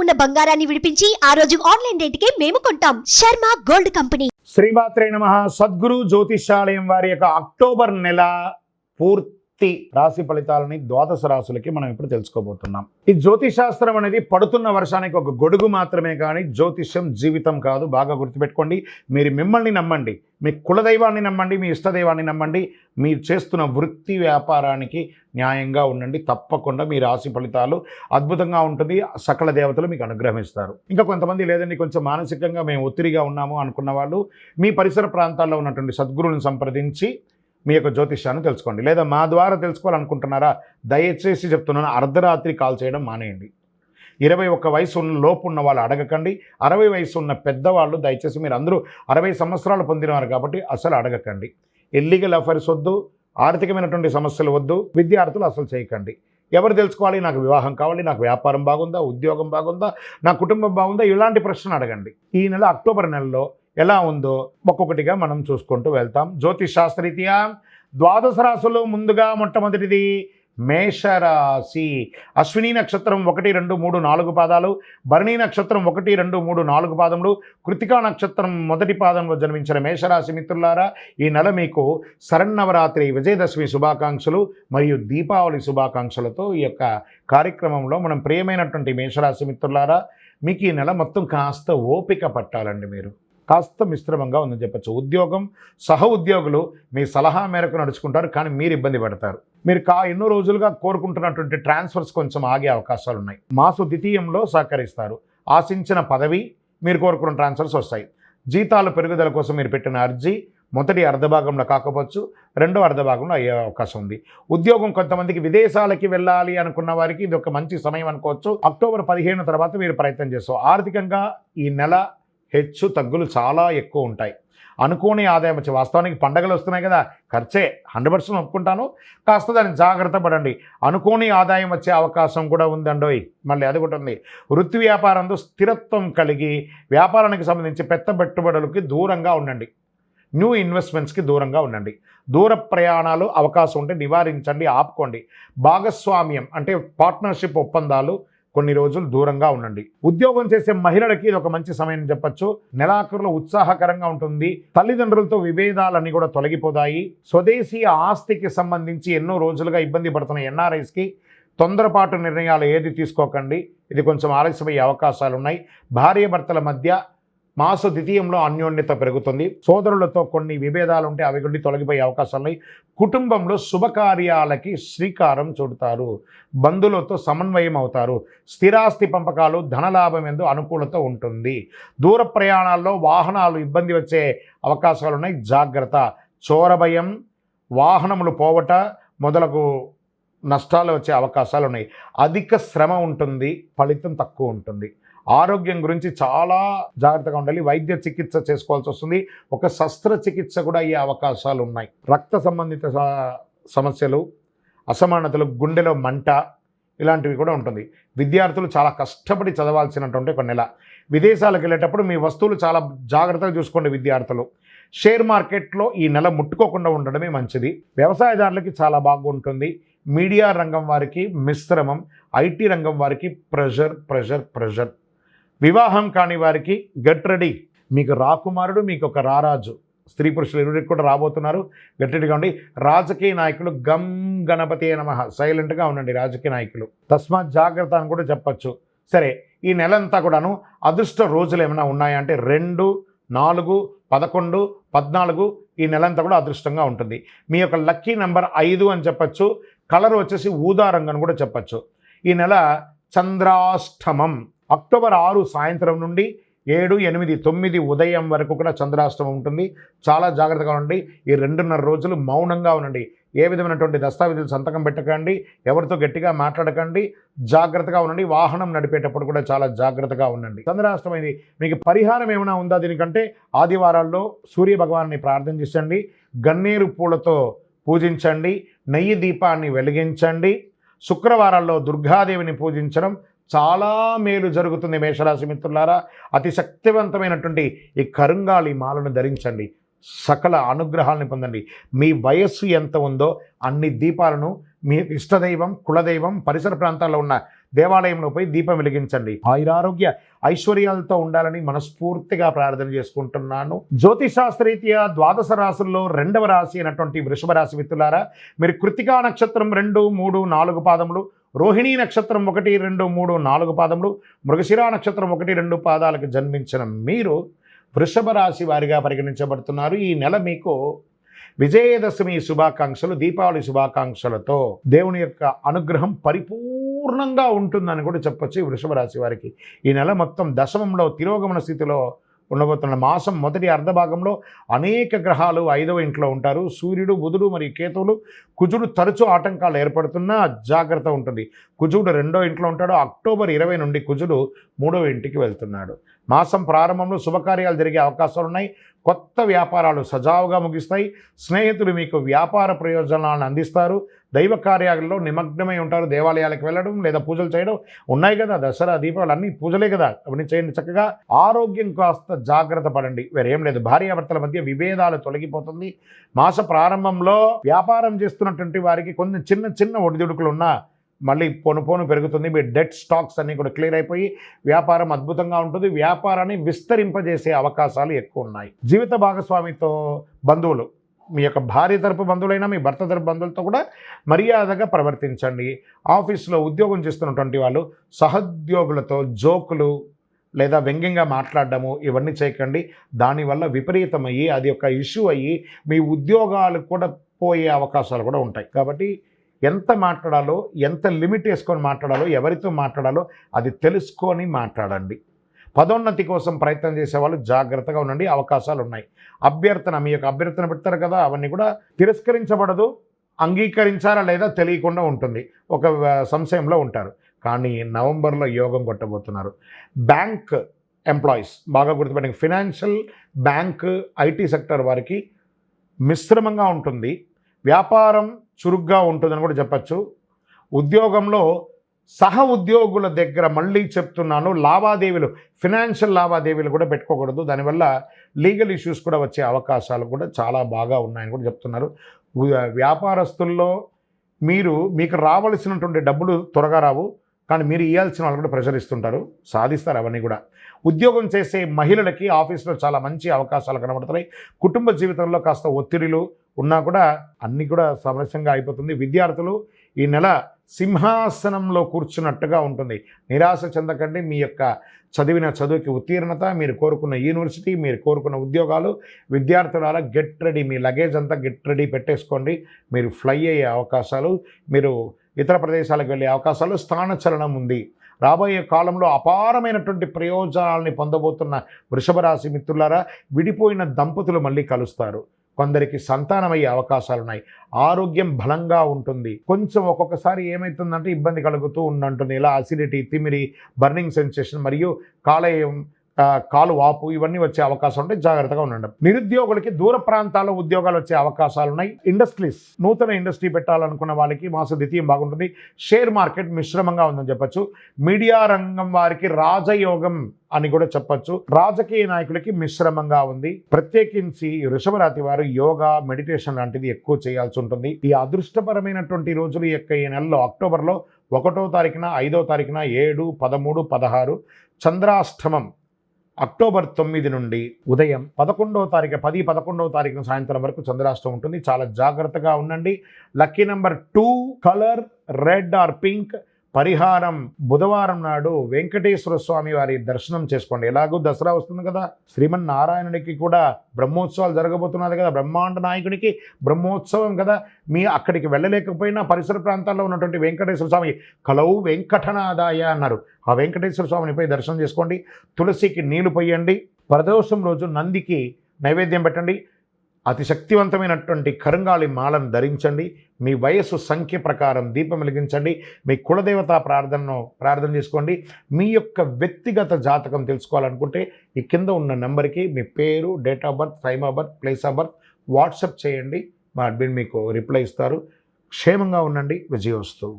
ఉన్న బంగారాన్ని విడిపించి ఆ రోజు ఆన్లైన్ రేటుకే మేము కొంటాం. Sharma gold company. శ్రీమాత్రే నమః. సద్గురు జ్యోతిష్యాలయం వారి యొక్క అక్టోబర్ నెల పూర్తి రాశి ఫలితాలని ద్వాదశ రాశులకి మనం ఇప్పుడు తెలుసుకోబోతున్నాం. ఈ జ్యోతిశాస్త్రం అనేది పడుతున్న వర్షానికి ఒక గొడుగు మాత్రమే, కానీ జ్యోతిష్యం జీవితం కాదు. బాగా గుర్తుపెట్టుకోండి. మీరు మిమ్మల్ని నమ్మండి, మీ కులదైవాన్ని నమ్మండి, మీ ఇష్టదైవాన్ని నమ్మండి. మీరు చేస్తున్న వృత్తి వ్యాపారానికి న్యాయంగా ఉండండి. తప్పకుండా మీ రాశి ఫలితాలు అద్భుతంగా ఉంటుంది. సకల దేవతలు మీకు అనుగ్రహిస్తారు. ఇంకా కొంతమంది లేదండి, కొంచెం మానసికంగా మేము ఒత్తిడిగా ఉన్నాము అనుకున్న వాళ్ళు మీ పరిసర ప్రాంతాల్లో ఉన్నటువంటి సద్గురువులను సంప్రదించి మీ యొక్క జ్యోతిష్యాన్ని తెలుసుకోండి. లేదా మా ద్వారా తెలుసుకోవాలనుకుంటున్నారా? దయచేసి చెప్తున్నాను, అర్ధరాత్రి కాల్ చేయడం మానేయండి. 21 వయసు లోపు ఉన్న వాళ్ళు అడగకండి. 60 వయసు ఉన్న పెద్దవాళ్ళు దయచేసి, మీరు అందరూ 60 సంవత్సరాలు పొందినవారు కాబట్టి అసలు అడగకండి. ఇల్లీగల్ అఫైర్స్ వద్దు, ఆర్థికమైనటువంటి సమస్యలు వద్దు. విద్యార్థులు అసలు చేయకండి. ఎవరు తెలుసుకోవాలి? నాకు వివాహం కావాలి, నాకు వ్యాపారం బాగుందా, ఉద్యోగం బాగుందా, నా కుటుంబం బాగుందా, ఇలాంటి ప్రశ్నలు అడగండి. ఈ నెల అక్టోబర్ నెలలో ఎలా ఉందో ఒక్కొక్కటిగా మనం చూసుకుంటూ వెళ్తాం. జ్యోతిష్ శాస్త్రరీత్యా ద్వాదశ రాశుల్లో ముందుగా మొట్టమొదటిది మేషరాశి. అశ్విని నక్షత్రం 1, 2, 3, 4 పాదాలు, భరణి నక్షత్రం 1, 2, 3, 4 పాదములు, కృతికా నక్షత్రం మొదటి పాదంలో జన్మించిన మేషరాశి మిత్రులారా, ఈ నెల మీకు శరన్నవరాత్రి, విజయదశమి శుభాకాంక్షలు మరియు దీపావళి శుభాకాంక్షలతో ఈ యొక్క కార్యక్రమంలో మనం ప్రియమైనటువంటి మేషరాశి మిత్రులారా, మీకు ఈ నెల మొత్తం కాస్త ఓపిక పట్టాలండి. మీరు కాస్త మిశ్రమంగా ఉందని చెప్పచ్చు. ఉద్యోగం, సహ ఉద్యోగులు మీ సలహా మేరకు నడుచుకుంటారు, కానీ మీరు ఇబ్బంది పడతారు. మీరు ఎన్నో రోజులుగా కోరుకుంటున్నటువంటి ట్రాన్స్ఫర్స్ కొంచెం ఆగే అవకాశాలు ఉన్నాయి. మాసు ద్వితీయంలో సహకరిస్తారు. ఆశించిన పదవి, మీరు కోరుకున్న ట్రాన్స్ఫర్స్ వస్తాయి. జీతాలు పెరుగుదల కోసం మీరు పెట్టిన అర్జీ మొదటి అర్ధభాగంలో కాకపోవచ్చు, రెండో అర్ధభాగంలో అయ్యే అవకాశం ఉంది. ఉద్యోగం, కొంతమందికి విదేశాలకి వెళ్ళాలి అనుకున్న వారికి ఇది ఒక మంచి సమయం అనుకోవచ్చు. అక్టోబర్ 15 తర్వాత మీరు ప్రయత్నం చేస్తారు. ఆర్థికంగా ఈ నెల హెచ్చు తగ్గులు చాలా ఎక్కువ ఉంటాయి. అనుకోని ఆదాయం వచ్చి, వాస్తవానికి పండగలు వస్తున్నాయి కదా, ఖర్చే 100% ఒప్పుకుంటాను. కాస్త దాన్ని జాగ్రత్త పడండి. అనుకోని ఆదాయం వచ్చే అవకాశం కూడా ఉందండోయ్. మళ్ళీ అది కూడా ఉంది. వృత్తి వ్యాపారంలో స్థిరత్వం కలిగి వ్యాపారానికి సంబంధించి పెద్ద పెట్టుబడులకి దూరంగా ఉండండి. న్యూ ఇన్వెస్ట్మెంట్స్కి దూరంగా ఉండండి. దూర ప్రయాణాలు అవకాశం ఉంటే నివారించండి, ఆపుకోండి. భాగస్వామ్యం అంటే పార్ట్నర్షిప్ ఒప్పందాలు కొన్ని రోజులు దూరంగా ఉండండి. ఉద్యోగం చేసే మహిళలకి ఇది ఒక మంచి సమయం చెప్పచ్చు. నెలాఖరులో ఉత్సాహకరంగా ఉంటుంది. తల్లిదండ్రులతో విభేదాలన్నీ కూడా తొలగిపోతాయి. స్వదేశీ ఆస్తికి సంబంధించి ఎన్నో రోజులుగా ఇబ్బంది పడుతున్న ఎన్ఆర్ఐస్కి తొందరపాటు నిర్ణయాలు ఏది తీసుకోకండి. ఇది కొంచెం ఆలస్యమయ్యే అవకాశాలు ఉన్నాయి. భార్యాభర్తల మధ్య మాస ద్వితీయంలో అన్యోన్యత పెరుగుతుంది. సోదరులతో కొన్ని విభేదాలు ఉంటే అవి కొన్ని తొలగిపోయే అవకాశాలు ఉన్నాయి. కుటుంబంలో శుభకార్యాలకి శ్రీకారం చుడతారు. బంధువులతో సమన్వయం అవుతారు. స్థిరాస్తి పంపకాలు, ధనలాభం ఎందు అనుకూలత ఉంటుంది. దూర ప్రయాణాల్లో వాహనాలు ఇబ్బంది వచ్చే అవకాశాలు ఉన్నాయి. జాగ్రత్త. చోరభయం, వాహనములు పోవట మొదలగు నష్టాలు వచ్చే అవకాశాలు ఉన్నాయి. అధిక శ్రమ ఉంటుంది, ఫలితం తక్కువ ఉంటుంది. ఆరోగ్యం గురించి చాలా జాగ్రత్తగా ఉండాలి. వైద్య చికిత్స చేసుకోవాల్సి వస్తుంది. ఒక శస్త్రచికిత్స కూడా అయ్యే అవకాశాలు ఉన్నాయి. రక్త సంబంధిత సమస్యలు, అసమానతలు, గుండెలో మంట, ఇలాంటివి కూడా ఉంటుంది. విద్యార్థులు చాలా కష్టపడి చదవాల్సినటువంటి ఒక నెల. విదేశాలకు వెళ్ళేటప్పుడు మీ వస్తువులు చాలా జాగ్రత్తగా చూసుకోండి విద్యార్థులు. షేర్ మార్కెట్లో ఈ నెల ముట్టుకోకుండా ఉండడమే మంచిది. వ్యవసాయదారులకి చాలా బాగుంటుంది. మీడియా రంగం వారికి మిశ్రమం. ఐటీ రంగం వారికి ప్రెషర్ ప్రెషర్ ప్రెషర్. వివాహం కాని వారికి గెట్ రెడీ. మీకు రాకుమారుడు, మీకు ఒక రారాజు, స్త్రీ పురుషులు ఇరువురికి కూడా రాబోతున్నారు. గట్టిగా ఉండి. రాజకీయ నాయకులు గం గణపతి నమః, సైలెంట్గా ఉండండి రాజకీయ నాయకులు. తస్మాత్ జాగ్రత్త అని కూడా చెప్పచ్చు. సరే, ఈ నెలంతా కూడాను అదృష్ట రోజులు ఏమైనా ఉన్నాయంటే 2, 4, 11, 14 ఈ నెలంతా కూడా అదృష్టంగా ఉంటుంది. మీ యొక్క లక్కీ నెంబర్ 5 అని చెప్పచ్చు. కలర్ వచ్చేసి ఊదా రంగు అని కూడా చెప్పచ్చు. ఈ నెల చంద్రాష్టమం అక్టోబర్ 6 సాయంత్రం నుండి 7, 8, 9 ఉదయం వరకు కూడా చంద్రాష్టమం ఉంటుంది. చాలా జాగ్రత్తగా ఉండండి. ఈ 2.5 రోజులు మౌనంగా ఉండండి. ఏ విధమైనటువంటి దస్తావేజులు సంతకం పెట్టకండి. ఎవరితో గట్టిగా మాట్లాడకండి. జాగ్రత్తగా ఉండండి. వాహనం నడిపేటప్పుడు కూడా చాలా జాగ్రత్తగా ఉండండి. చంద్రాష్టమం ఇది. మీకు పరిహారం ఏమైనా ఉందా దీనికంటే? ఆదివారాల్లో సూర్య భగవాన్ని ప్రార్థించండి. గన్నేరు పూలతో పూజించండి. నెయ్యి దీపాన్ని వెలిగించండి. శుక్రవారాల్లో దుర్గాదేవిని పూజించడం చాలా మేలు జరుగుతుంది. మేషరాశి మిత్రులారా, అతి శక్తివంతమైనటువంటి ఈ కరుంగాళి మాలను ధరించండి. సకల అనుగ్రహాలను పొందండి. మీ వయస్సు ఎంత ఉందో అన్ని దీపాలను మీ ఇష్టదైవం, కులదైవం, పరిసర ప్రాంతాల్లో ఉన్న దేవాలయంలో పోయి దీపం వెలిగించండి. ఆయురారోగ్య ఐశ్వర్యాలతో ఉండాలని మనస్ఫూర్తిగా ప్రార్థన చేసుకుంటున్నాను. జ్యోతిషాస్త్రరీత్యా ద్వాదశ రాశుల్లో 2వ రాశి అయినటువంటి వృషభ రాశి మిత్రులారా, మీరు కృత్తికా నక్షత్రం 2, 3, 4 పాదములు, రోహిణీ నక్షత్రం 1, 2, 3, 4 పాదములు, మృగశిరా నక్షత్రం 1, 2 పాదాలకు జన్మించిన మీరు వృషభ రాశి వారిగా పరిగణించబడుతున్నారు. ఈ నెల మీకు విజయదశమి శుభాకాంక్షలు, దీపావళి శుభాకాంక్షలతో దేవుని యొక్క అనుగ్రహం పరిపూర్ణంగా ఉంటుందని కూడా చెప్పొచ్చు. ఈ వృషభ రాశి వారికి ఈ నెల మొత్తం దశమంలో తిరోగమన స్థితిలో ఉండబోతున్న మాసం మొదటి అర్ధభాగంలో అనేక గ్రహాలు 5వ ఇంట్లో ఉంటారు. సూర్యుడు, బుధుడు మరియు కేతువులు. కుజుడు తరచూ ఆటంకాలు ఏర్పడుతున్నా జాగ్రత్త ఉంటుంది. కుజుడు 2వ ఇంట్లో ఉంటాడు. అక్టోబర్ 20 నుండి కుజుడు 3వ ఇంటికి వెళ్తున్నాడు. మాసం ప్రారంభంలో శుభకార్యాలు జరిగే అవకాశాలు ఉన్నాయి. కొత్త వ్యాపారాలు సజావుగా ముగిస్తాయి. స్నేహితులు మీకు వ్యాపార ప్రయోజనాలను అందిస్తారు. దైవ కార్యాలలో నిమగ్నమై ఉంటారు. దేవాలయాలకు వెళ్ళడం లేదా పూజలు చేయడం ఉన్నాయి కదా, దసరా దీపావళి అన్నీ పూజలే కదా, అవన్నీ చేయండి చక్కగా. ఆరోగ్యం కాస్త జాగ్రత్త పడండి, వేరేం లేదు. భార్యాభర్తల మధ్య విభేదాలు తొలగిపోతుంది. మాస ప్రారంభంలో వ్యాపారం చేస్తున్నటువంటి వారికి కొన్ని చిన్న చిన్న ఒడిదుడుకులు ఉన్నా మళ్ళీ పోను పెరుగుతుంది. మీ డెట్ స్టాక్స్ అన్నీ కూడా క్లియర్ అయిపోయి వ్యాపారం అద్భుతంగా ఉంటుంది. వ్యాపారాన్ని విస్తరింపజేసే అవకాశాలు ఎక్కువ ఉన్నాయి. జీవిత భాగస్వామితో బంధువులు, మీ యొక్క భార్య తరపు బంధువులైనా మీ భర్త తరపు బంధువులతో కూడా మర్యాదగా ప్రవర్తించండి. ఆఫీసులో ఉద్యోగం చేస్తున్నటువంటి వాళ్ళు సహోద్యోగులతో జోకులు లేదా వ్యంగ్యంగా మాట్లాడడము ఇవన్నీ చేయకండి. దానివల్ల విపరీతమయ్యి అది ఒక ఇష్యూ అయ్యి మీ ఉద్యోగాలు కూడా పోయే అవకాశాలు కూడా ఉంటాయి. కాబట్టి ఎంత మాట్లాడాలో, ఎంత లిమిట్ వేసుకొని మాట్లాడాలో, ఎవరితో మాట్లాడాలో అది తెలుసుకొని మాట్లాడండి. పదోన్నతి కోసం ప్రయత్నం చేసేవాళ్ళు జాగ్రత్తగా ఉండండి, అవకాశాలు ఉన్నాయి. అభ్యర్థన, మీ యొక్క అభ్యర్థన పెడతారు కదా, అవన్నీ కూడా తిరస్కరించబడదు. అంగీకరించారా లేదా తెలియకుండా ఉంటుంది. ఒక సంశయంలో ఉంటారు. కానీ నవంబర్లో యోగం కొట్టబోతున్నారు. బ్యాంక్ ఎంప్లాయీస్ బాగా గుర్తుపెట్టండి. ఫినాన్షియల్, బ్యాంక్, ఐటీ సెక్టర్ వారికి మిశ్రమంగా ఉంటుంది. వ్యాపారం చురుగ్గా ఉంటుందని కూడా చెప్పచ్చు. ఉద్యోగంలో సహ ఉద్యోగుల దగ్గర మళ్ళీ చెప్తున్నాను, లావాదేవీలు, ఫినాన్షియల్ లావాదేవీలు కూడా పెట్టుకోకూడదు. దానివల్ల లీగల్ ఇష్యూస్ కూడా వచ్చే అవకాశాలు కూడా చాలా బాగా ఉన్నాయని కూడా చెప్తున్నారు. వ్యాపారస్తుల్లో మీకు రావాల్సినటువంటి డబ్బులు త్వరగా రావు, కానీ మీరు ఇవ్వాల్సిన వాళ్ళు కూడా ప్రెషర్ ఇస్తుంటారు, సాధిస్తారు అవన్నీ కూడా. ఉద్యోగం చేసే మహిళలకి ఆఫీస్లో చాలా మంచి అవకాశాలు కనబడుతున్నాయి. కుటుంబ జీవితంలో కాస్త ఒత్తిడిలు ఉన్నా కూడా అన్నీ కూడా సమరస్యంగా అయిపోతుంది. విద్యార్థులు ఈ నెల సింహాసనంలో కూర్చున్నట్టుగా ఉంటుంది. నిరాశ చెందకండి. మీ యొక్క చదివిన చదువుకి ఉత్తీర్ణత, మీరు కోరుకున్న యూనివర్సిటీ, మీరు కోరుకున్న ఉద్యోగాలు, విద్యార్థుల గెట్ రెడీ, మీ లగేజ్ అంతా గెట్ రెడీ పెట్టేసుకోండి. మీరు ఫ్లై అయ్యే అవకాశాలు, మీరు ఇతర ప్రదేశాలకు వెళ్ళే అవకాశాలు, స్థానచలనం ఉంది. రాబోయే కాలంలో అపారమైనటువంటి ప్రయోజనాలని పొందబోతున్న వృషభ రాశి మిత్రులారా, విడిపోయిన దంపతులు మళ్ళీ కలుస్తారు. కొందరికి సంతానమయ్యే అవకాశాలు ఉన్నాయి. ఆరోగ్యం బలంగా ఉంటుంది. కొంచెం ఒక్కొక్కసారి ఏమవుతుందంటే ఇబ్బంది కలుగుతూ ఉంటుంది. ఇలా అసిడిటీ, తిమిరి, బర్నింగ్ సెన్సేషన్ మరియు కాలు వాపు ఇవన్నీ వచ్చే అవకాశం ఉంటే జాగ్రత్తగా ఉండండి. నిరుద్యోగులకి దూర ప్రాంతాల్లో ఉద్యోగాలు వచ్చే అవకాశాలు ఉన్నాయి. ఇండస్ట్రీస్, నూతన ఇండస్ట్రీ పెట్టాలనుకున్న వాళ్ళకి మాస ద్వితీయం బాగుంటుంది. షేర్ మార్కెట్ మిశ్రమంగా ఉందని చెప్పచ్చు. మీడియా రంగం వారికి రాజయోగం అని కూడా చెప్పచ్చు. రాజకీయ నాయకులకి మిశ్రమంగా ఉంది. ప్రత్యేకించి వృషభ రాశి వారు యోగా, మెడిటేషన్ లాంటిది ఎక్కువ చేయాల్సి ఉంటుంది. ఈ అదృష్టపరమైనటువంటి రోజులు యొక్క ఈ నెలలో అక్టోబర్లో 1వ తారీఖున, 5వ తారీఖున, 7, 13, 16 చంద్రాష్టమం. అక్టోబర్ 9 నుండి ఉదయం 11వ తారీఖు 11వ తారీఖున సాయంత్రం వరకు చంద్రాష్టమం ఉంటుంది. చాలా జాగ్రత్తగా ఉండండి. Lucky number 2 colour red or pink. పరిహారం బుధవారం నాడు వెంకటేశ్వర స్వామి వారి దర్శనం చేసుకోండి. ఎలాగో దసరా వస్తుంది కదా, శ్రీమన్నారాయణుడికి కూడా బ్రహ్మోత్సవాలు జరగబోతున్నది కదా, బ్రహ్మాండ నాయకుడికి బ్రహ్మోత్సవం కదా. అక్కడికి వెళ్ళలేకపోయినా పరిసర ప్రాంతాల్లో ఉన్నటువంటి వెంకటేశ్వర స్వామి కలౌ వెంకటనాదాయ అన్నారు. ఆ వెంకటేశ్వర స్వామిని పోయి దర్శనం చేసుకోండి. తులసికి నీళ్లు పోయండి. ప్రదోషం రోజు నందికి నైవేద్యం పెట్టండి. అతి శక్తివంతమైనటువంటి కరుంగాళి మాలను ధరించండి. మీ వయస్సు సంఖ్య ప్రకారం దీపం వెలిగించండి. మీ కులదేవత ప్రార్థన చేసుకోండి. మీ యొక్క వ్యక్తిగత జాతకం తెలుసుకోవాలనుకుంటే ఈ కింద ఉన్న నెంబర్కి మీ పేరు, date of birth, time of birth, place of birth WhatsApp చేయండి. మా అడ్మిన్ మీకు రిప్లై ఇస్తారు. క్షేమంగా ఉండండి. విజయోస్తు.